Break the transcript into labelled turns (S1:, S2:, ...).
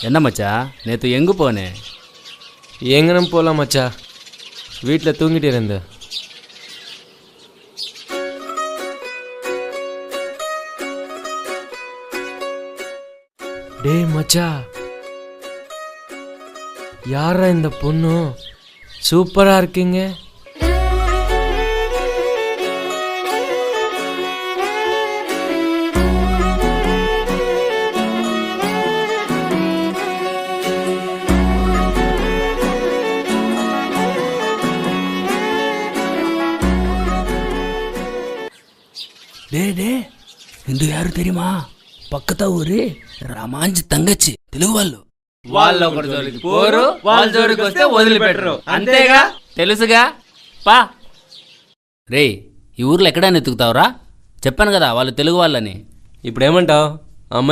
S1: என்ன மச்சா நேற்று எங்கே போனேன்?
S2: எங்கனும் போகலாம் மச்சா, வீட்டில் தூங்கிட்டே இருந்தேன். டேய் மச்சா, யாரா இந்த பொண்ணு? சூப்பரா இருக்கீங்க.
S1: டே ఇందు யாరు தெரியுமா? పక్కత ఊరి రామాంజి తంగచ్చి తెలుగు వాళ్ళు.
S3: వాళ్ళు ఒకరి జోలికి పోరు, వాళ్ళ జోలికి వస్తే వదిలిపెట్టరు, అంతేగా?
S1: తెలుసుగా పా. రే ఈ ఊర్లో ఎక్కడైనా ఎత్తుకుతావురా? చెప్పాను కదా వాళ్ళు తెలుగు వాళ్ళని.
S2: ఇప్పుడు ఏమంటావు? అమ్మాయి